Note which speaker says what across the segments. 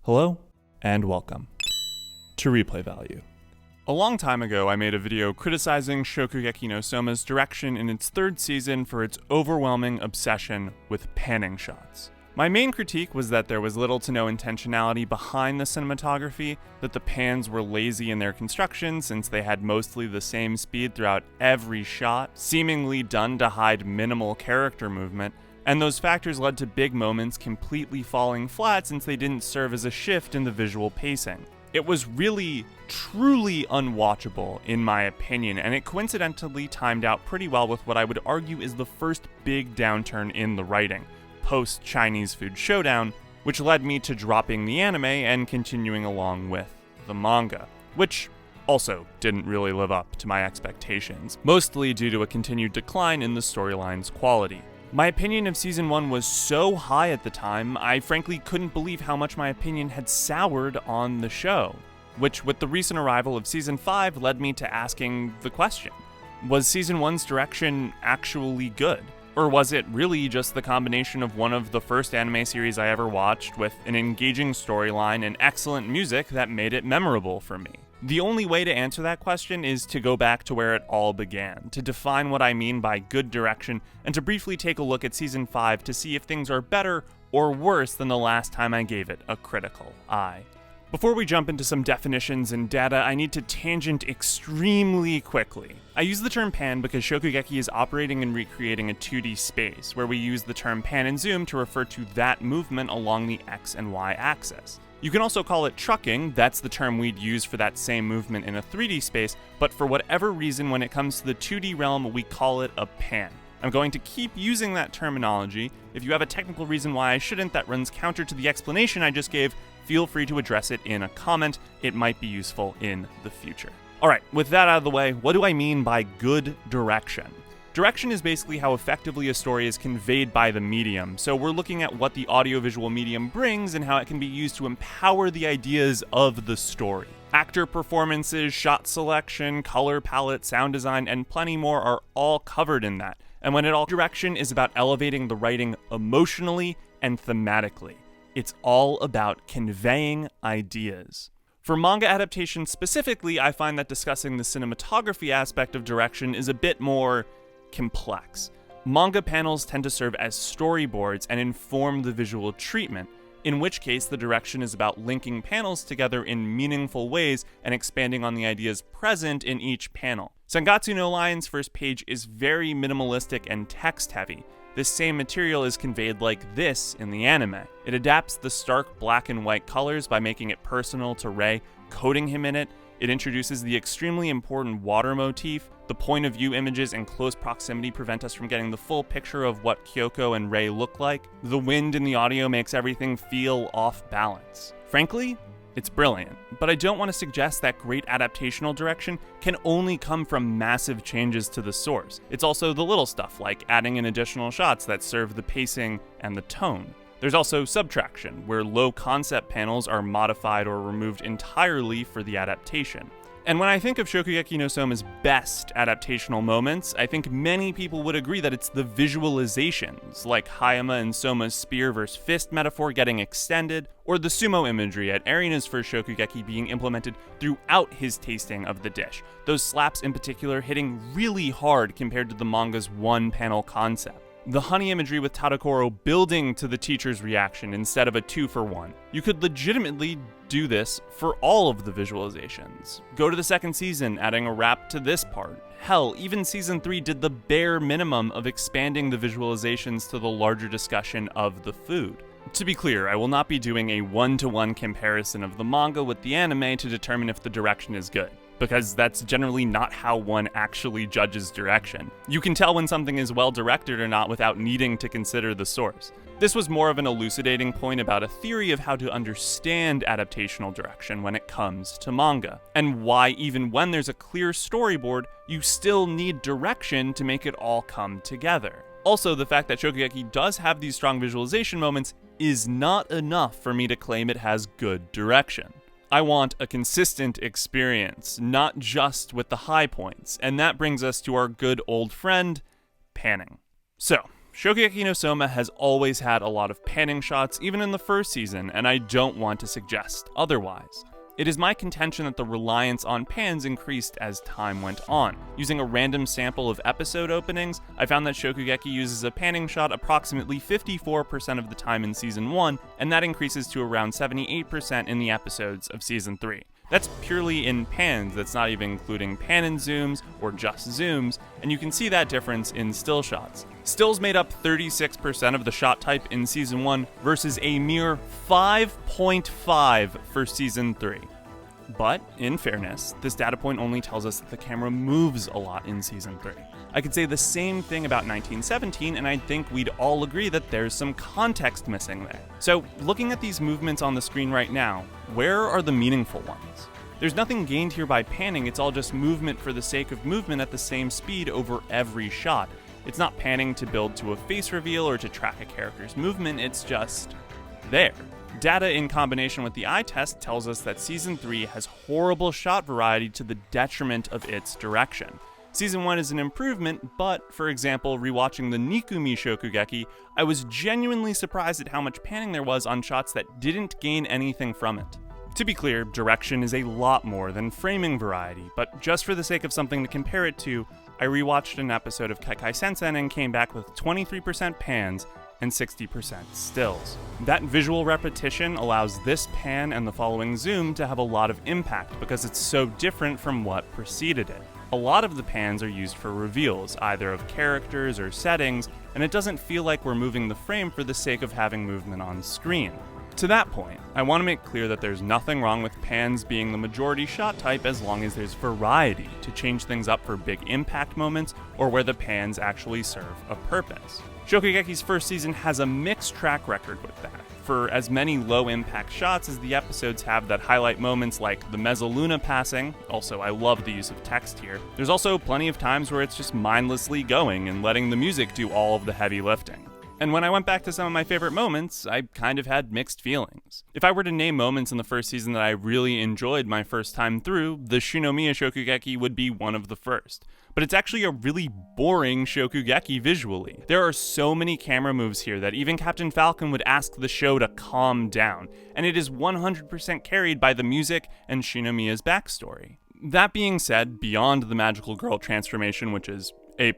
Speaker 1: Hello, and welcome to Replay Value. A long time ago, I made a video criticizing Shokugeki no Soma's direction in its third season for its overwhelming obsession with panning shots. My main critique was that there was little to no intentionality behind the cinematography, that the pans were lazy in their construction since they had mostly the same speed throughout every shot, seemingly done to hide minimal character movement, and those factors led to big moments completely falling flat since they didn't serve as a shift in the visual pacing. It was really, truly unwatchable, in my opinion, and it coincidentally timed out pretty well with what I would argue is the first big downturn in the writing, post-Chinese Food Showdown, which led me to dropping the anime and continuing along with the manga, which also didn't really live up to my expectations, mostly due to a continued decline in the storyline's quality. My opinion of Season 1 was so high at the time, I frankly couldn't believe how much my opinion had soured on the show, which with the recent arrival of Season 5 led me to asking the question, was Season 1's direction actually good? Or was it really just the combination of one of the first anime series I ever watched with an engaging storyline and excellent music that made it memorable for me? The only way to answer that question is to go back to where it all began, to define what I mean by good direction, and to briefly take a look at Season 5 to see if things are better or worse than the last time I gave it a critical eye. Before we jump into some definitions and data, I need to tangent extremely quickly. I use the term pan because Shokugeki is operating and recreating a 2D space, where we use the term pan and zoom to refer to that movement along the X and Y axis. You can also call it trucking, that's the term we'd use for that same movement in a 3D space, but for whatever reason when it comes to the 2D realm, we call it a pan. I'm going to keep using that terminology. If you have a technical reason why I shouldn't that runs counter to the explanation I just gave, feel free to address it in a comment. It might be useful in the future. Alright, with that out of the way, what do I mean by good direction? Direction is basically how effectively a story is conveyed by the medium, so we're looking at what the audiovisual medium brings and how it can be used to empower the ideas of the story. Actor performances, shot selection, color palette, sound design, and plenty more are all covered in that, and when it all direction is about elevating the writing emotionally and thematically. It's all about conveying ideas. For manga adaptation specifically, I find that discussing the cinematography aspect of direction is a bit more complex. Manga panels tend to serve as storyboards and inform the visual treatment, in which case the direction is about linking panels together in meaningful ways and expanding on the ideas present in each panel. Sangatsu no Lion's first page is very minimalistic and text-heavy. This same material is conveyed like this in the anime. It adapts the stark black and white colors by making it personal to Rei, coding him in it. It introduces the extremely important water motif. The point of view images in close proximity prevent us from getting the full picture of what Kyoko and Rei look like. The wind in the audio makes everything feel off balance. Frankly, it's brilliant, but I don't want to suggest that great adaptational direction can only come from massive changes to the source. It's also the little stuff, like adding in additional shots that serve the pacing and the tone. There's also subtraction, where low concept panels are modified or removed entirely for the adaptation. And when I think of Shokugeki no Soma's best adaptational moments, I think many people would agree that it's the visualizations, like Hayama and Soma's spear versus fist metaphor getting extended, or the sumo imagery at Erina's first Shokugeki being implemented throughout his tasting of the dish, those slaps in particular hitting really hard compared to the manga's one-panel concept. The honey imagery with Tadakoro building to the teacher's reaction instead of a 2-for-1. You could legitimately do this for all of the visualizations. Go to the second season, adding a wrap to this part. Hell, even Season 3 did the bare minimum of expanding the visualizations to the larger discussion of the food. To be clear, I will not be doing a one-to-one comparison of the manga with the anime to determine if the direction is good, because that's generally not how one actually judges direction. You can tell when something is well directed or not without needing to consider the source. This was more of an elucidating point about a theory of how to understand adaptational direction when it comes to manga, and why even when there's a clear storyboard, you still need direction to make it all come together. Also, the fact that Shokugeki does have these strong visualization moments is not enough for me to claim it has good direction. I want a consistent experience, not just with the high points, and that brings us to our good old friend, panning. So, Shokugeki no Soma has always had a lot of panning shots, even in the first season, and I don't want to suggest otherwise. It is my contention that the reliance on pans increased as time went on. Using a random sample of episode openings, I found that Shokugeki uses a panning shot approximately 54% of the time in Season 1, and that increases to around 78% in the episodes of Season 3. That's purely in pans, that's not even including pan and zooms or just zooms, and you can see that difference in still shots. Stills made up 36% of the shot type in Season 1 versus a mere 5.5 for Season 3. But, in fairness, this data point only tells us that the camera moves a lot in Season 3. I could say the same thing about 1917, and I think we'd all agree that there's some context missing there. So, looking at these movements on the screen right now, where are the meaningful ones? There's nothing gained here by panning, it's all just movement for the sake of movement at the same speed over every shot. It's not panning to build to a face reveal or to track a character's movement, it's just there. Data in combination with the eye test tells us that Season 3 has horrible shot variety to the detriment of its direction. Season 1 is an improvement, but, for example, rewatching the Nikumi Shokugeki, I was genuinely surprised at how much panning there was on shots that didn't gain anything from it. To be clear, direction is a lot more than framing variety, but just for the sake of something to compare it to, I rewatched an episode of Kaikai Sensen and came back with 23% pans and 60% stills. That visual repetition allows this pan and the following zoom to have a lot of impact because it's so different from what preceded it. A lot of the pans are used for reveals, either of characters or settings, and it doesn't feel like we're moving the frame for the sake of having movement on screen. To that point, I want to make clear that there's nothing wrong with pans being the majority shot type as long as there's variety to change things up for big impact moments or where the pans actually serve a purpose. Shokugeki's first season has a mixed track record with that. For as many low-impact shots as the episodes have that highlight moments like the Mezzaluna passing, also I love the use of text here, there's also plenty of times where it's just mindlessly going and letting the music do all of the heavy lifting. And when I went back to some of my favorite moments, I kind of had mixed feelings. If I were to name moments in the first season that I really enjoyed my first time through, the Shinomiya Shokugeki would be one of the first. But it's actually a really boring Shokugeki visually. There are so many camera moves here that even Captain Falcon would ask the show to calm down, and it is 100% carried by the music and Shinomiya's backstory. That being said, beyond the magical girl transformation, which is A+,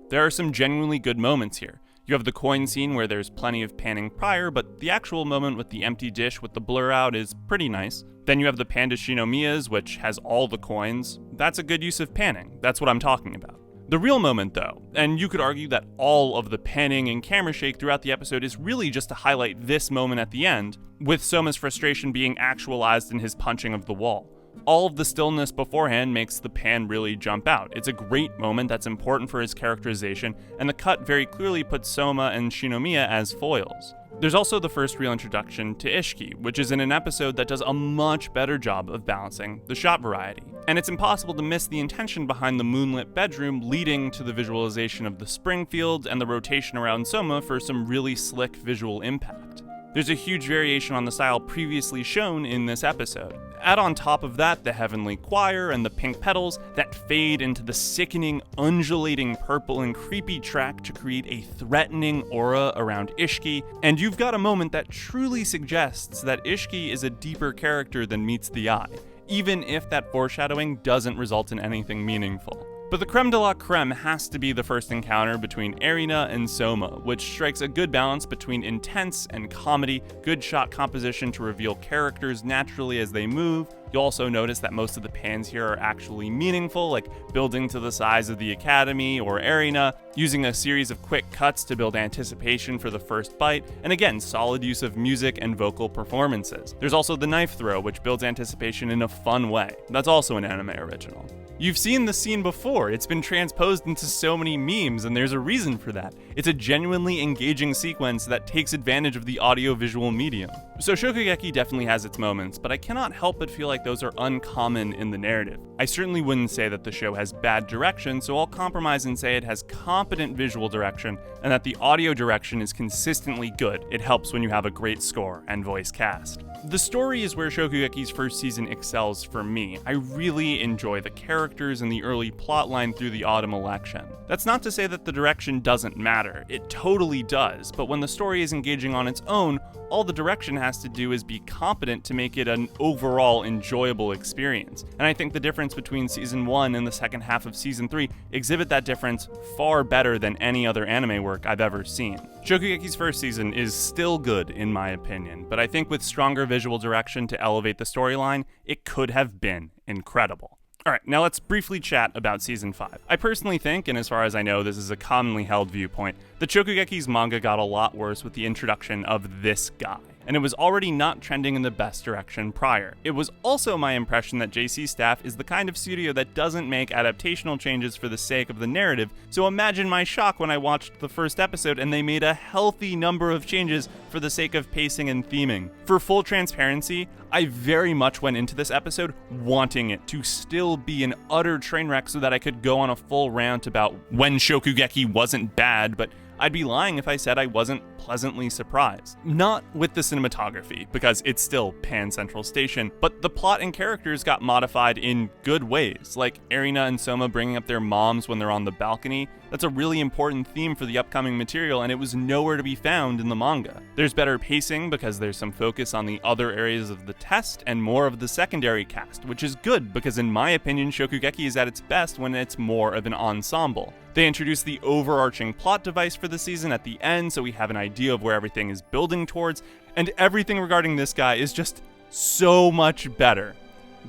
Speaker 1: there are some genuinely good moments here. You have the coin scene where there's plenty of panning prior, but the actual moment with the empty dish with the blur out is pretty nice. Then you have the Panda Shinomiya's, which has all the coins. That's a good use of panning. That's what I'm talking about. The real moment, though, and you could argue that all of the panning and camera shake throughout the episode is really just to highlight this moment at the end, with Soma's frustration being actualized in his punching of the wall. All of the stillness beforehand makes the pan really jump out. It's a great moment that's important for his characterization, and the cut very clearly puts Soma and Shinomiya as foils. There's also the first real introduction to Ishiki, which is in an episode that does a much better job of balancing the shot variety. And it's impossible to miss the intention behind the moonlit bedroom leading to the visualization of the Springfield and the rotation around Soma for some really slick visual impact. There's a huge variation on the style previously shown in this episode. Add on top of that the heavenly choir and the pink petals that fade into the sickening, undulating purple and creepy track to create a threatening aura around Ishiki, and you've got a moment that truly suggests that Ishiki is a deeper character than meets the eye, even if that foreshadowing doesn't result in anything meaningful. But the creme de la creme has to be the first encounter between Erina and Soma, which strikes a good balance between intense and comedy, good shot composition to reveal characters naturally as they move. You'll also notice that most of the pans here are actually meaningful, like building to the size of the Academy or Erina, using a series of quick cuts to build anticipation for the first bite, and again, solid use of music and vocal performances. There's also the knife throw, which builds anticipation in a fun way. That's also an anime original. You've seen the scene before, it's been transposed into so many memes, and there's a reason for that. It's a genuinely engaging sequence that takes advantage of the audio-visual medium. So Shokugeki definitely has its moments, but I cannot help but feel like those are uncommon in the narrative. I certainly wouldn't say that the show has bad direction, so I'll compromise and say it has competent visual direction, and that the audio direction is consistently good. It helps when you have a great score and voice cast. The story is where Shokugeki's first season excels for me. I really enjoy the characters and the early plotline through the autumn election. That's not to say that the direction doesn't matter. It totally does, but when the story is engaging on its own, all the direction has to do is be competent to make it an overall enjoyable experience. And I think the difference between season 1 and the second half of season 3 exhibit that difference far better than any other anime work I've ever seen. Shokugeki's first season is still good in my opinion, but I think with stronger visual direction to elevate the storyline, it could have been incredible. Alright, now let's briefly chat about Season 5. I personally think, and as far as I know this is a commonly held viewpoint, that Shokugeki's manga got a lot worse with the introduction of this guy, and it was already not trending in the best direction prior. It was also my impression that JC's staff is the kind of studio that doesn't make adaptational changes for the sake of the narrative, so imagine my shock when I watched the first episode and they made a healthy number of changes for the sake of pacing and theming. For full transparency, I very much went into this episode wanting it to still be an utter train wreck so that I could go on a full rant about when Shokugeki wasn't bad, but I'd be lying if I said I wasn't pleasantly surprised. Not with the cinematography, because it's still Pan Central Station, but the plot and characters got modified in good ways, like Erina and Soma bringing up their moms when they're on the balcony. That's a really important theme for the upcoming material, and it was nowhere to be found in the manga. There's better pacing because there's some focus on the other areas of the test and more of the secondary cast, which is good because in my opinion Shokugeki is at its best when it's more of an ensemble. They introduced the overarching plot device for the season at the end, so we have an idea of where everything is building towards, and everything regarding this guy is just so much better.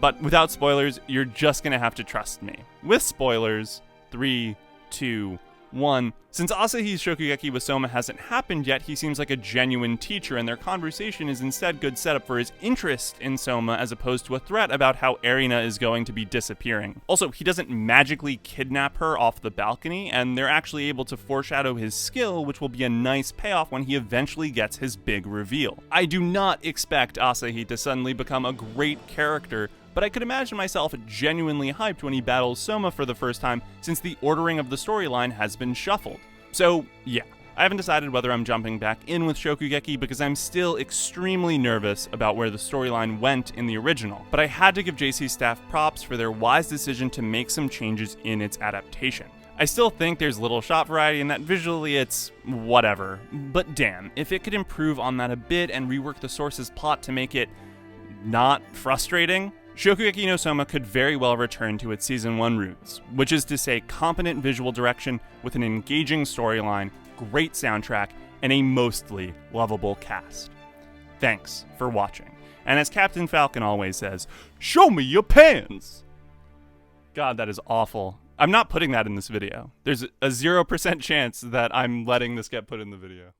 Speaker 1: But without spoilers, you're just gonna have to trust me. With spoilers, 3, 2, 1. Since Asahi's Shokugeki with Soma hasn't happened yet, he seems like a genuine teacher, and their conversation is instead good setup for his interest in Soma as opposed to a threat about how Erina is going to be disappearing. Also, he doesn't magically kidnap her off the balcony, and they're actually able to foreshadow his skill, which will be a nice payoff when he eventually gets his big reveal. I do not expect Asahi to suddenly become a great character, but I could imagine myself genuinely hyped when he battles Soma for the first time, since the ordering of the storyline has been shuffled. So, yeah. I haven't decided whether I'm jumping back in with Shokugeki because I'm still extremely nervous about where the storyline went in the original, but I had to give JC's staff props for their wise decision to make some changes in its adaptation. I still think there's little shot variety and that visually it's whatever, but damn, if it could improve on that a bit and rework the source's plot to make it not frustrating, Shokugeki no Soma could very well return to its Season 1 roots, which is to say competent visual direction with an engaging storyline, great soundtrack, and a mostly lovable cast. Thanks for watching. And as Captain Falcon always says, show me your pants! God, that is awful. I'm not putting that in this video. There's a 0% chance that I'm letting this get put in the video.